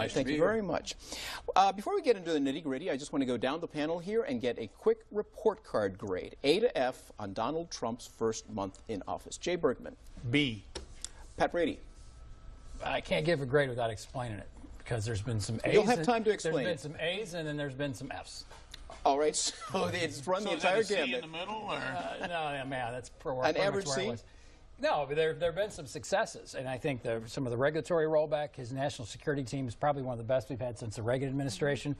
Thank you very much. Before we get into the nitty-gritty, I just want to go down the panel here and get a quick report card grade, A to F, on Donald Trump's first month in office. Jay Bergman. B. Pat Brady. I can't give a grade without explaining it, because there's been some A's. You'll have time to explain. There's been some A's and then there's been some F's. All right, so it's run the entire gamut. in the middle, or? No, man, that's an average C. No, but there have been some successes, and I think some of the regulatory rollback, his national security team is probably one of the best we've had since the Reagan administration.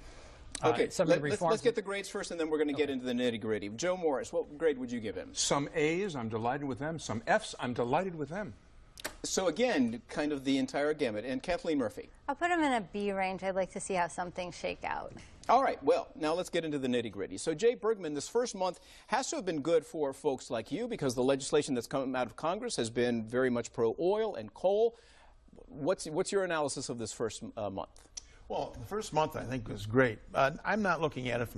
Okay, let's get the grades first, and then we're going to get into the nitty-gritty. Joe Morris, what grade would you give him? Some A's, I'm delighted with them. Some F's, I'm delighted with them. So again, kind of the entire gamut. And Kathleen Murphy? I'll put him in a B range. I'd like to see how some things shake out. All right, well, now let's get into the nitty-gritty. So Jay Bergman, this first month has to have been good for folks like you, because the legislation that's come out of Congress has been very much pro-oil and coal. What's your analysis of this first month? Well, the first month I think was great. I'm not looking at it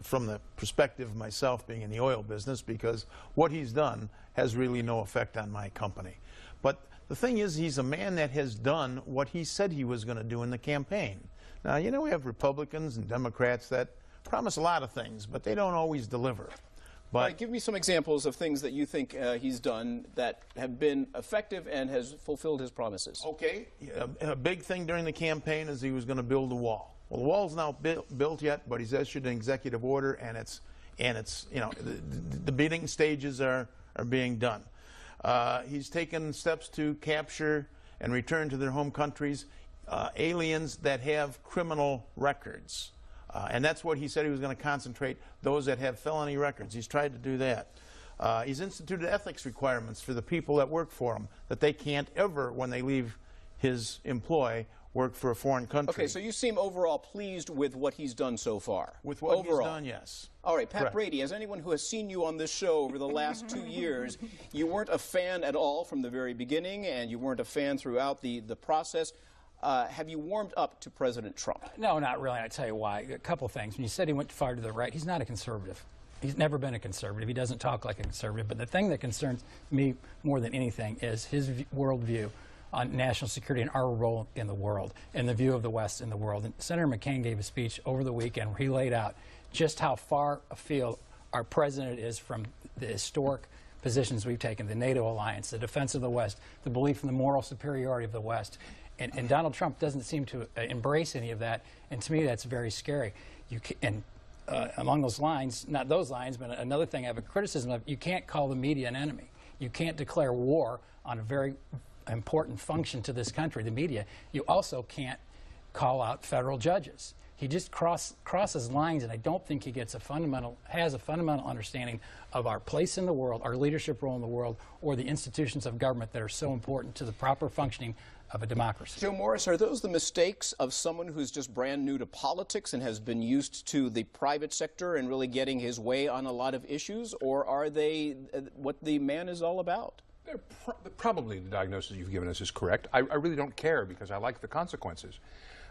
from the perspective of myself being in the oil business, because what he's done has really no effect on my company. But the thing is, he's a man that has done what he said he was going to do in the campaign. Now, you know, we have Republicans and Democrats that promise a lot of things, but they don't always deliver. But all right, give me some examples of things that you think he's done that have been effective and has fulfilled his promises. Okay, a big thing during the campaign is he was going to build a wall. Well, the wall's not built yet, but he's issued an executive order, and it's you know, the bidding stages are being done. He's taken steps to capture and return to their home countries aliens that have criminal records. And that's what he said he was going to concentrate, those that have felony records. He's tried to do that. He's instituted ethics requirements for the people that work for him, that they can't ever, when they leave his employ, work for a foreign country. Okay, so you seem overall pleased with what he's done so far. With what he's done, yes. All right, Pat Correct. Brady, as anyone who has seen you on this show over the last 2 years, you weren't a fan at all from the very beginning, and you weren't a fan throughout the process. Have you warmed up to President Trump? No, not really. I tell you why. A couple things. When you said he went far to the right, he's not a conservative. He's never been a conservative. He doesn't talk like a conservative. But the thing that concerns me more than anything is his worldview on national security and our role in the world, and the view of the West in the world. And Senator McCain gave a speech over the weekend where he laid out just how far afield our president is from the historic positions we've taken, the NATO alliance, the defense of the West, the belief in the moral superiority of the West. And Donald Trump doesn't seem to embrace any of that, and to me that's very scary. Along those lines, not those lines, but another thing I have a criticism of, you can't call the media an enemy. You can't declare war on a very important function to this country, the media. You also can't call out federal judges. He just crosses lines, and I don't think he has a fundamental understanding of our place in the world, our leadership role in the world, or the institutions of government that are so important to the proper functioning of a democracy. Joe Morris, are those the mistakes of someone who's just brand new to politics and has been used to the private sector and really getting his way on a lot of issues, or are they what the man is all about? Probably the diagnosis you've given us is correct. I really don't care, because I like the consequences.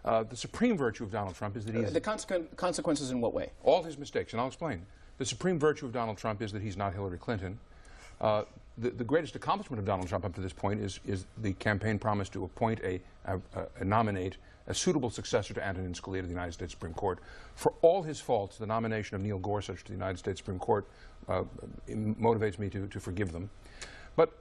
The supreme virtue of Donald Trump is that he's... The consequences in what way? All his mistakes, and I'll explain. The supreme virtue of Donald Trump is that he's not Hillary Clinton. The greatest accomplishment of Donald Trump up to this point is the campaign promise to appoint nominate a suitable successor to Antonin Scalia to the United States Supreme Court. For all his faults, the nomination of Neil Gorsuch to the United States Supreme Court motivates me to forgive them. But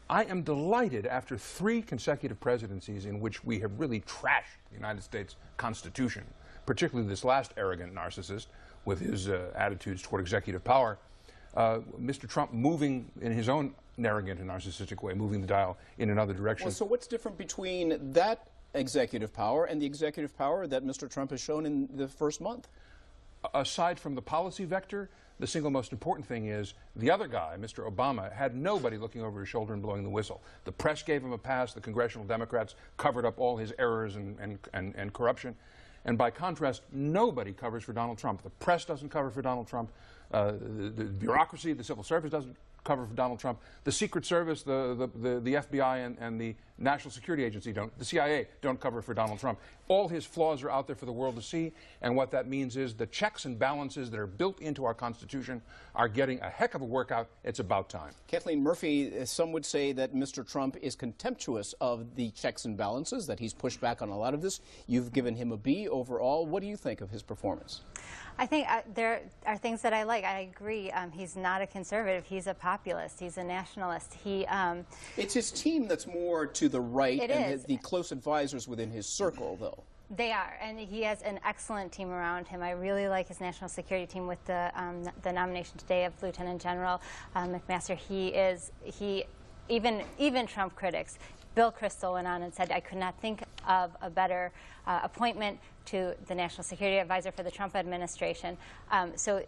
I am delighted, after 3 consecutive presidencies in which we have really trashed the United States Constitution, particularly this last arrogant narcissist with his attitudes toward executive power, Mr. Trump moving in his own arrogant and narcissistic way, moving the dial in another direction. Well, so what's different between that executive power and the executive power that Mr. Trump has shown in the first month? Aside from the policy vector, the single most important thing is the other guy, Mr. Obama, had nobody looking over his shoulder and blowing the whistle. The press gave him a pass. The congressional Democrats covered up all his errors and corruption. And by contrast, nobody covers for Donald Trump. The press doesn't cover for Donald Trump. The bureaucracy, the civil service doesn't cover for Donald Trump. The Secret Service, the FBI, and the National Security Agency don't, the CIA don't cover for Donald Trump. All his flaws are out there for the world to see, and what that means is the checks and balances that are built into our Constitution are getting a heck of a workout. It's about time. Kathleen Murphy, some would say that Mr. Trump is contemptuous of the checks and balances, that he's pushed back on a lot of this. You've given him a B overall. What do you think of his performance? I think there are things that I like. I agree. He's not a conservative. He's a populist. He's a nationalist. It's his team that's more to the right, and the close advisors within his circle, though. They are, and he has an excellent team around him. I really like his national security team with the nomination today of Lieutenant General McMaster. Even Trump critics. Bill Kristol went on and said, I could not think of a better appointment to the National Security Advisor for the Trump administration. So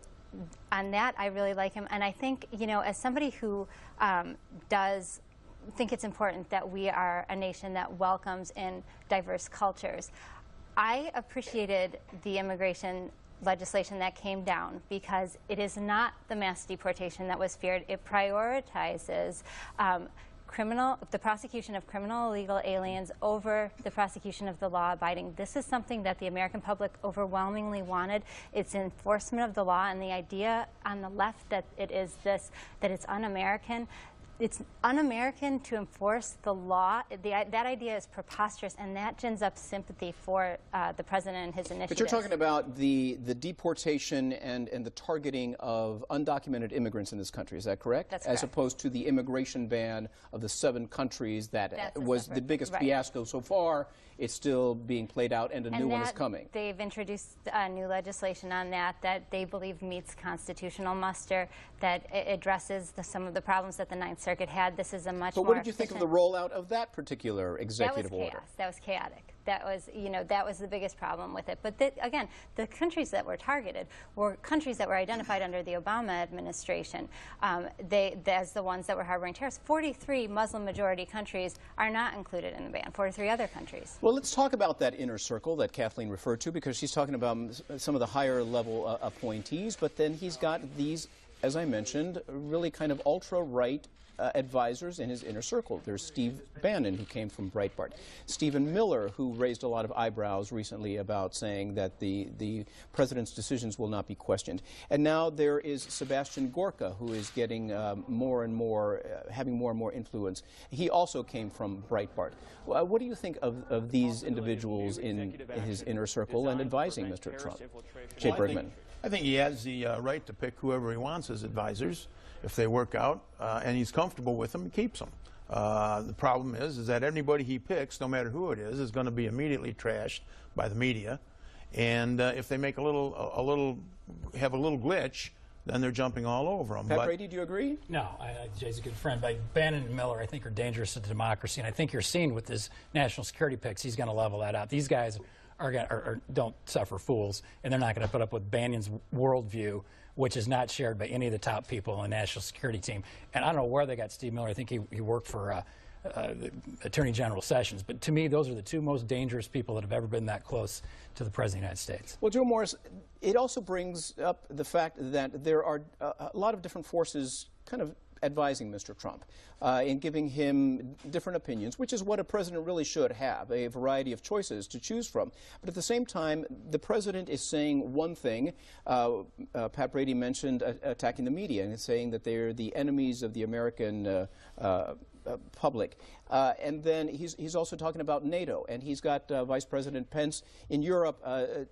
on that, I really like him. And I think, you know, as somebody who does think it's important that we are a nation that welcomes in diverse cultures, I appreciated the immigration legislation that came down because it is not the mass deportation that was feared. It prioritizes the prosecution of criminal illegal aliens over the prosecution of the law-abiding. This is something that the American public overwhelmingly wanted. It's enforcement of the law, and the idea on the left that it's un-American. It's un-American to enforce the law. That idea is preposterous, and that gins up sympathy for the president and his initiatives. But you're talking about the deportation and the targeting of undocumented immigrants in this country. Is that correct? That's correct. As opposed to the immigration ban of the 7 countries that was the biggest fiasco so far. It's still being played out, and a new one is coming. They've introduced new legislation on that they believe meets constitutional muster, that addresses some of the problems that the Ninth Circuit had. This is a much more But what did you think of the rollout of that particular executive order? That was chaotic. That was, you know, that was the biggest problem with it. But again, the countries that were targeted were countries that were identified under the Obama administration as the ones that were harboring terrorists. 43 Muslim-majority countries are not included in the ban. 43 other countries. Well, let's talk about that inner circle that Kathleen referred to, because she's talking about some of the higher-level appointees, but then he's got these, as I mentioned, really kind of ultra-right advisors in his inner circle. There's Steve Bannon, who came from Breitbart. Stephen Miller, who raised a lot of eyebrows recently about saying that the president's decisions will not be questioned. And now there is Sebastian Gorka, who is getting more and more, having more and more influence. He also came from Breitbart. What do you think of these individuals in his inner circle and advising Mr. Trump? Jay Bergman. I think he has the right to pick whoever he wants as advisors. If they work out and he's comfortable with them, he keeps them. The problem is that anybody he picks, no matter who it is going to be immediately trashed by the media. And if they make have a little glitch, then they're jumping all over him. Pat Brady, do you agree? No, Jay's a good friend. But Bannon and Miller, I think, are dangerous to democracy. And I think you're seeing with his national security picks, he's going to level that out. These guys don't suffer fools, and they're not going to put up with Bannon's worldview, which is not shared by any of the top people on the national security team. And I don't know where they got Steve Miller. I think he worked for Attorney General Sessions. But to me, those are the 2 most dangerous people that have ever been that close to the President of the United States. Well, Joe Morris, it also brings up the fact that there are a lot of different forces kind of advising Mr. Trump and giving him different opinions, which is what a president really should have, a variety of choices to choose from. But at the same time, the president is saying one thing. Pat Brady mentioned attacking the media and saying that they're the enemies of the American public. And then he's also talking about NATO, and he's got Vice President Pence in Europe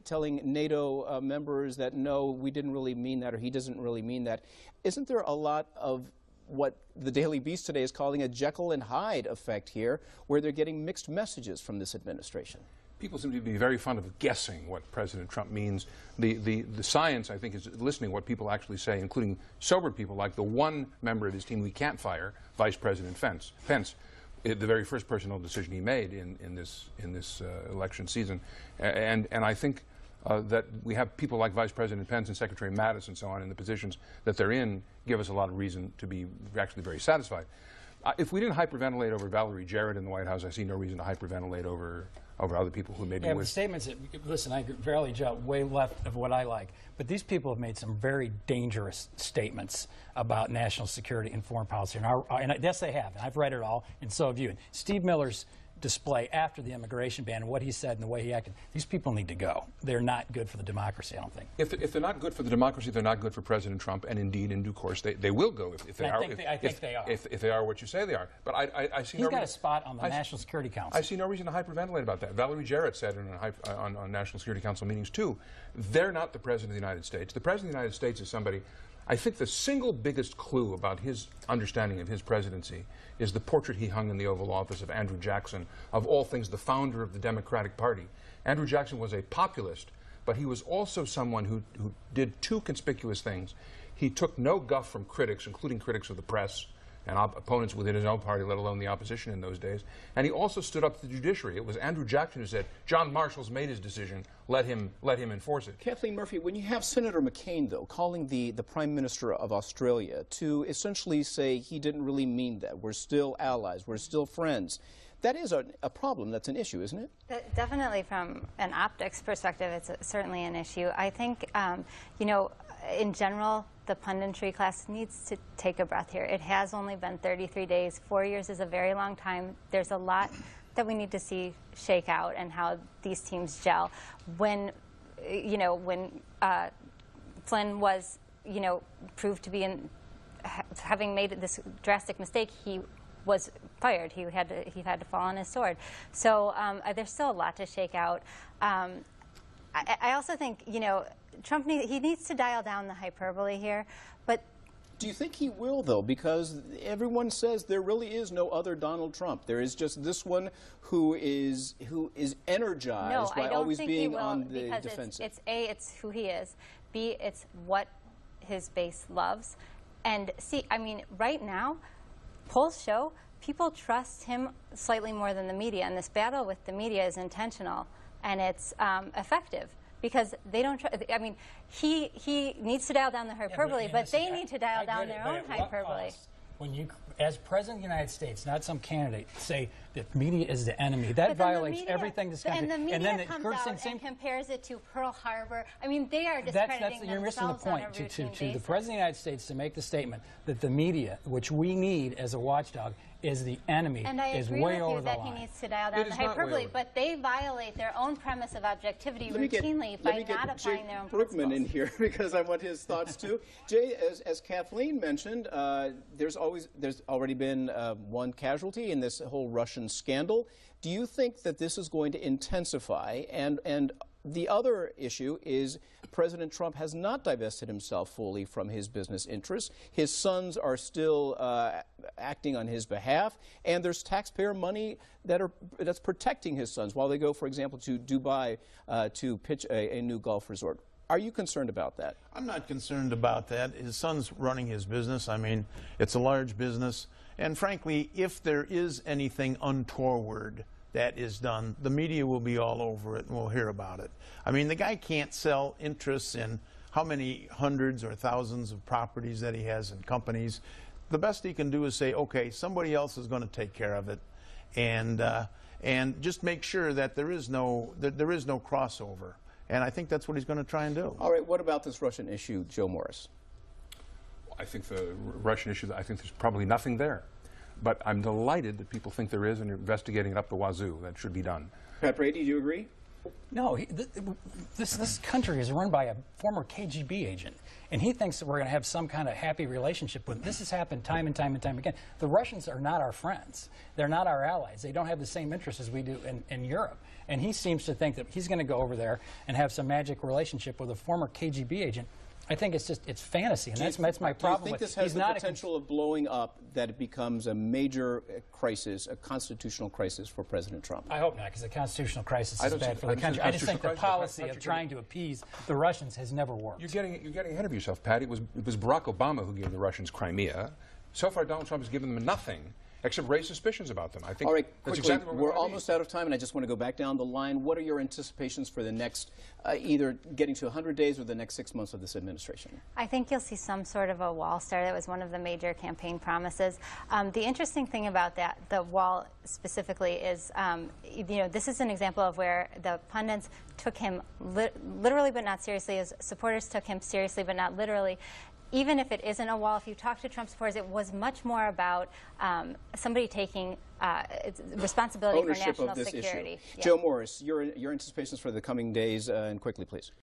telling NATO members that, no, we didn't really mean that, or he doesn't really mean that. Isn't there a lot of what the Daily Beast today is calling a Jekyll and Hyde effect here, where they're getting mixed messages from this administration? People seem to be very fond of guessing what President Trump means. The science, I think, is listening to what people actually say, including sober people like the one member of his team we can't fire, Vice President Pence, the very first personal decision he made in this election season. And I think that we have people like Vice President Pence and Secretary Mattis and so on in the positions that they're in give us a lot of reason to be actually very satisfied. If we didn't hyperventilate over Valerie Jarrett in the White House, I see no reason to hyperventilate over over other people who maybe Yeah, would. the statements that, listen, I barely jump way left of what I like, but these people have made some very dangerous statements about national security and foreign policy. And yes, they have. And I've read it all, and so have you. And Steve Miller's display after the immigration ban and what he said and the way he acted, these people need to go. They're not good for the democracy, I don't think. If they're not good for the democracy, they're not good for President Trump, and indeed, in due course, they will go if they are. I think they are. If they are what you say they are. But I see He's no got reason, a spot on the National Security Council. I see no reason to hyperventilate about that. Valerie Jarrett said on National Security Council meetings, too, they're not the President of the United States. The President of the United States is somebody. I think the single biggest clue about his understanding of his presidency is the portrait he hung in the Oval Office of Andrew Jackson, of all things, the founder of the Democratic Party. Andrew Jackson was a populist, but he was also someone who did two conspicuous things. He took no guff from critics, including critics of the press and opponents within his own party, let alone the opposition in those days. And he also stood up to the judiciary. It was Andrew Jackson who said, John Marshall's made his decision, let him enforce it. Kathleen Murphy, when you have Senator McCain, though, calling the Prime Minister of Australia to essentially say he didn't really mean that, we're still allies, we're still friends, that is a problem, that's an issue, isn't it? Definitely from an optics perspective, it's certainly an issue. I think, you know, in general, the punditry class needs to take a breath here. It has only been 33 days. 4 years is a very long time. There's a lot that we need to see shake out and how these teams gel. When, you know, when Flynn was, you know, proved to be having made this drastic mistake, he was fired. He had to fall on his sword. So there's still a lot to shake out. I also think, you know, Trump needs to dial down the hyperbole here, but do you think he will, though? Because everyone says there really is no other Donald Trump. There is just this one who is energized by always being on the defensive. It's A, it's who he is. B, it's what his base loves. And C, I mean, right now, polls show people trust him slightly more than the media, and this battle with the media is intentional, and it's effective. Because they don't I mean, he needs to dial down the hyperbole, but they need to dial down their own hyperbole. When you, as President of the United States, not some candidate, say that media is the enemy, that violates everything this country. And the media comes out and compares it to Pearl Harbor. I mean, they are discrediting you're missing the themselves point. on a routine To the basis. President of the United States to make the statement that the media, which we need as a watchdog, is the enemy, and I is agree way with over you the that line. he needs to dial down the hyperbole, but they violate their own premise of objectivity routinely by not applying their own principles. Bergman principles. in here because I want his thoughts too. Jay, as Kathleen mentioned, there's already been one casualty in this whole Russian scandal. Do you think that this is going to intensify? And the other issue is President Trump has not divested himself fully from his business interests. His sons are still acting on his behalf, and there's taxpayer money that's protecting his sons while they go, for example, to Dubai to pitch a new golf resort. Are you concerned about that? I'm not concerned about that. His son's running his business. I mean, it's a large business. And frankly, if there is anything untoward that is done, the media will be all over it and we'll hear about it. I mean, the guy can't sell interests in how many hundreds or thousands of properties that he has in companies. The best he can do is say, okay, somebody else is going to take care of it, and just make sure that there is no crossover. And I think that's what he's going to try and do. All right, what about this Russian issue, Joe Morris? I think the Russian issue, I think there's probably nothing there. But I'm delighted that people think there is and are investigating it up the wazoo. That should be done. Pat Brady, do you agree? No, this country is run by a former KGB agent, and he thinks that we're going to have some kind of happy relationship with him. This has happened time and time and time again. The Russians are not our friends. They're not our allies. They don't have the same interests as we do in Europe. And he seems to think that he's going to go over there and have some magic relationship with a former KGB agent. I think it's fantasy, and that's my problem. Do you think this has the potential of blowing up, that it becomes a major crisis, a constitutional crisis for President Trump? I hope not, because the constitutional crisis is bad for the country. I just think the policy of trying to appease the Russians has never worked. You're getting ahead of yourself, Pat. It was Barack Obama who gave the Russians Crimea. So far, Donald Trump has given them nothing. except raise suspicions about them. I think All right, that's quickly, exactly what we're we wanna almost out of time, and I just want to go back down the line. What are your anticipations for the next, either getting to 100 days or the next 6 months of this administration? I think you'll see some sort of a wall start. That was one of the major campaign promises. The interesting thing about that, the wall specifically, is this is an example of where the pundits took him literally but not seriously. His supporters took him seriously but not literally. Even if it isn't a wall, if you talk to Trump supporters, it was much more about somebody taking responsibility Ownership for national of this security. issue. Yeah. Joe Morris, your anticipations for the coming days, and quickly, please.